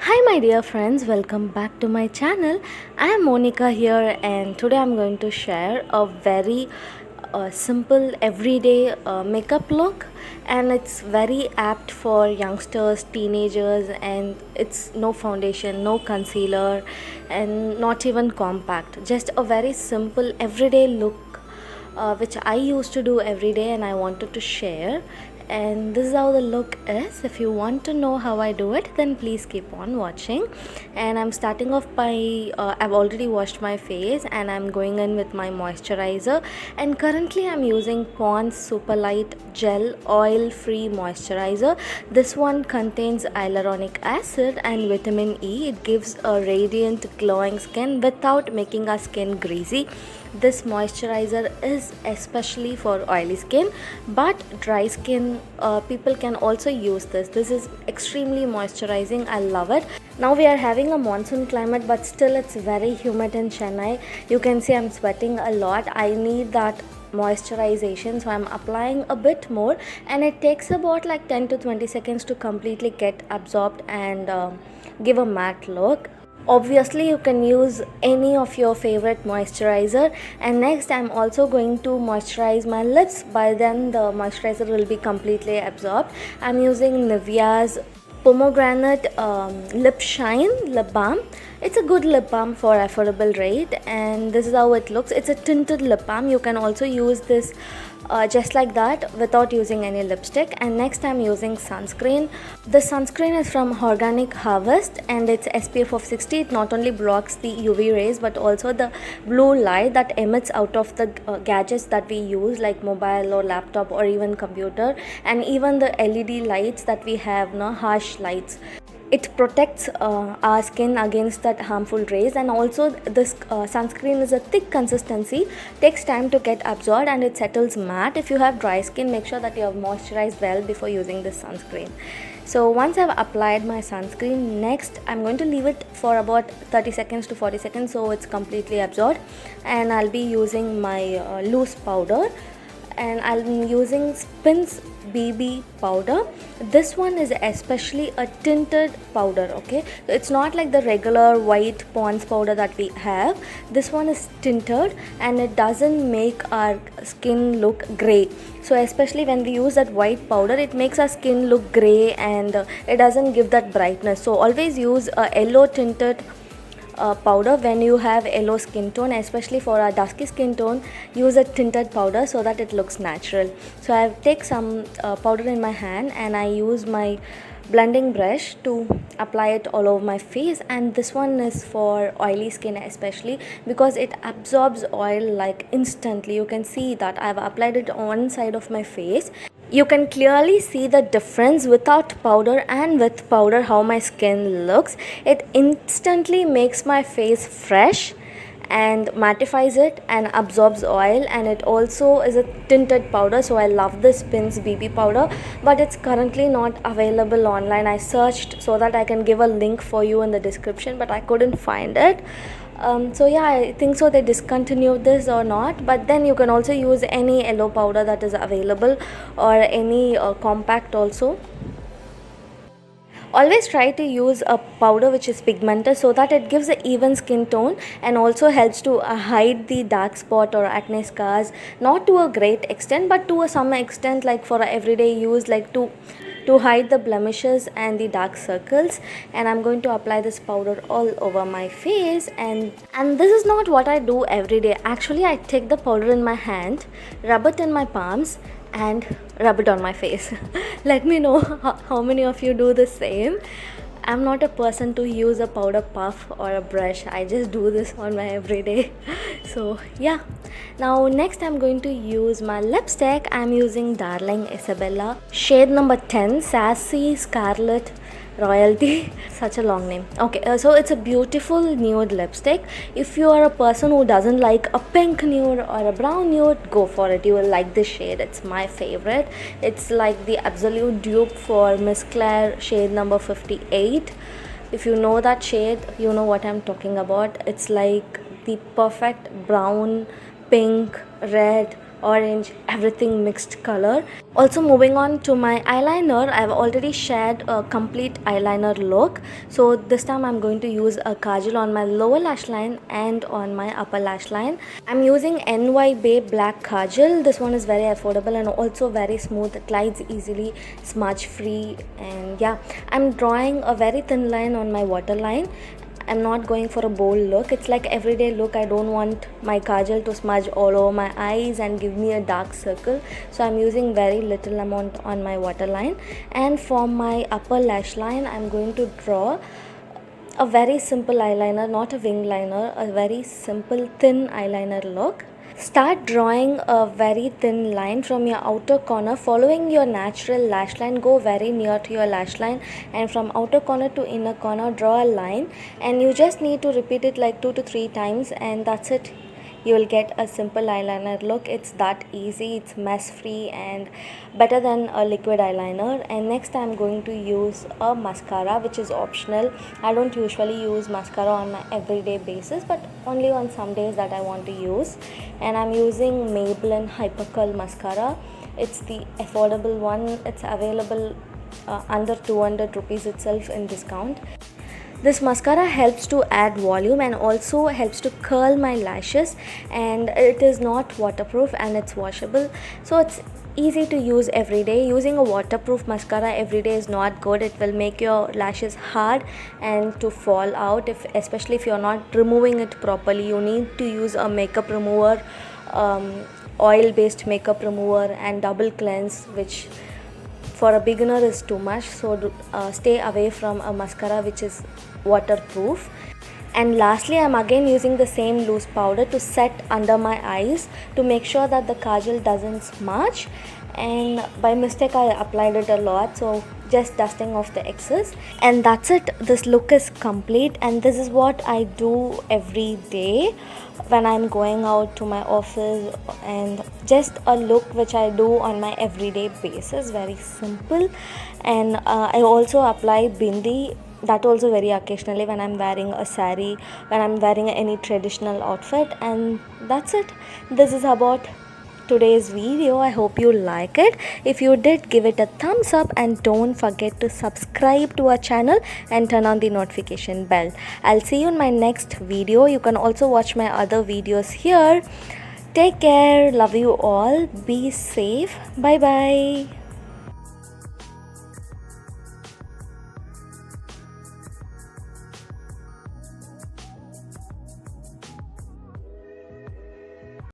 Hi, my dear friends, welcome back to my channel. I am Monica here, and today I'm going to share a very simple everyday makeup look, and it's very apt for youngsters, teenagers, and it's no foundation, no concealer, and not even compact. Just a very simple everyday look which I used to do every day and I wanted to share. And this is how the look is. If you want to know how I do it, then please keep on watching. And I'm starting off by I've already washed my face and I'm going in with my moisturizer. And currently I'm using Pond's Super Light Gel Oil Free Moisturizer. This one contains hyaluronic acid and vitamin E. It gives a radiant glowing skin without making our skin greasy. This moisturizer is especially for oily skin, but dry skin people can also use this is extremely moisturizing. I love it. Now we are having a monsoon climate, but still it's very humid in Chennai. You can see I'm sweating a lot. I need that moisturization, so I'm applying a bit more, and it takes about like 10 to 20 seconds to completely get absorbed and give a matte look. Obviously you can use any of your favorite moisturizer. And next I'm also going to moisturize my lips. By then the moisturizer will be completely absorbed. I'm using Nivea's pomegranate lip shine lip balm. It's a good lip balm for affordable rate, and this is how it looks. It's a tinted lip balm. You can also use this just like that without using any lipstick. And next I'm using sunscreen. The sunscreen is from Organic Harvest and it's SPF of 60. It not only blocks the UV rays but also the blue light that emits out of the gadgets that we use, like mobile or laptop or even computer, and even the LED lights that we have, no harsh lights. It protects our skin against that harmful rays. And also this sunscreen is a thick consistency, takes time to get absorbed, and it settles matte. If you have dry skin, make sure that you have moisturized well before using this sunscreen. So once I've applied my sunscreen, next I'm going to leave it for about 30 seconds to 40 seconds so it's completely absorbed. And I'll be using my loose powder, and I'm using Spins BB powder. This one is especially a tinted powder, okay? It's not like the regular white Pond's powder that we have. This one is tinted and it doesn't make our skin look grey. So especially when we use that white powder, it makes our skin look grey, and it doesn't give that brightness. So always use a yellow tinted powder when you have yellow skin tone. Especially for a dusky skin tone, use a tinted powder so that it looks natural. So I take some powder in my hand and I use my blending brush to apply it all over my face. And this one is for oily skin especially, because it absorbs oil like instantly. You can see that I've applied it on one side of my face. You can clearly see the difference without powder and with powder how my skin looks. It instantly makes my face fresh and mattifies it and absorbs oil. And it also is a tinted powder, so I love this Spins BB powder, but it's currently not available online. I searched so that I can give a link for you in the description, but I couldn't find it. So yeah, I think so they discontinued this or not. But then you can also use any yellow powder that is available, or any compact also. Always try to use a powder which is pigmented so that it gives an even skin tone and also helps to hide the dark spot or acne scars. Not to a great extent, but to some extent, like for everyday use, like to hide the blemishes and the dark circles. And I'm going to apply this powder all over my face. And this is not what I do every day. Actually, I take the powder in my hand, rub it in my palms, and rub it on my face. Let me know how many of you do the same. I'm not a person to use a powder puff or a brush. I just do this on my everyday. So yeah. Now next I'm going to use my lipstick. I'm using Darling Isabella shade number 10, Sassy Scarlet Royalty. Such a long name. Okay, so it's a beautiful nude lipstick. If you are a person who doesn't like a pink nude or a brown nude, go for it. You will like this shade. It's my favorite. It's like the absolute dupe for Miss Claire shade number 58. If you know that shade, you know what I'm talking about. It's like the perfect brown, pink, red, orange, everything mixed color. Also moving on to my eyeliner, I've already shared a complete eyeliner look. So this time I'm going to use a kajal on my lower lash line and on my upper lash line. I'm using NY Bae black kajal. This one is very affordable and also very smooth. It glides easily, smudge free, and yeah, I'm drawing a very thin line on my waterline. I'm not going for a bold look. It's like everyday look. I don't want my kajal to smudge all over my eyes and give me a dark circle. So I'm using very little amount on my waterline. And for my upper lash line, I'm going to draw a very simple eyeliner, not a wing liner, a very simple thin eyeliner look. Start drawing a very thin line from your outer corner, following your natural lash line. Go very near to your lash line, and from outer corner to inner corner draw a line, and you just need to repeat it like 2 to 3 times, and that's it. You will get a simple eyeliner look. It's that easy, it's mess free and better than a liquid eyeliner. And next I'm going to use a mascara, which is optional. I don't usually use mascara on my everyday basis, but only on some days that I want to use. And I'm using Maybelline Hyper Curl mascara. It's the affordable one. It's available under 200 rupees itself in discount. This mascara helps to add volume and also helps to curl my lashes, and it is not waterproof and it's washable, so it's easy to use every day. Using a waterproof mascara every day is not good. It will make your lashes hard and to fall out, especially if you're not removing it properly. You need to use a makeup remover, oil based makeup remover, and double cleanse, which for a beginner is too much. So stay away from a mascara which is waterproof. And lastly, I'm again using the same loose powder to set under my eyes to make sure that the kajal doesn't smudge, and by mistake I applied it a lot, so just dusting off the excess, and that's it. This look is complete, and this is what I do every day when I'm going out to my office, and just a look which I do on my everyday basis, very simple. And I also apply bindi, that also very occasionally when I'm wearing a sari, when I'm wearing any traditional outfit. And that's it. This is about today's video. I hope you like it. If you did, give it a thumbs up and don't forget to subscribe to our channel and turn on the notification bell. I'll see you in my next video. You can also watch my other videos here. Take care. Love you all. Be safe. Bye bye.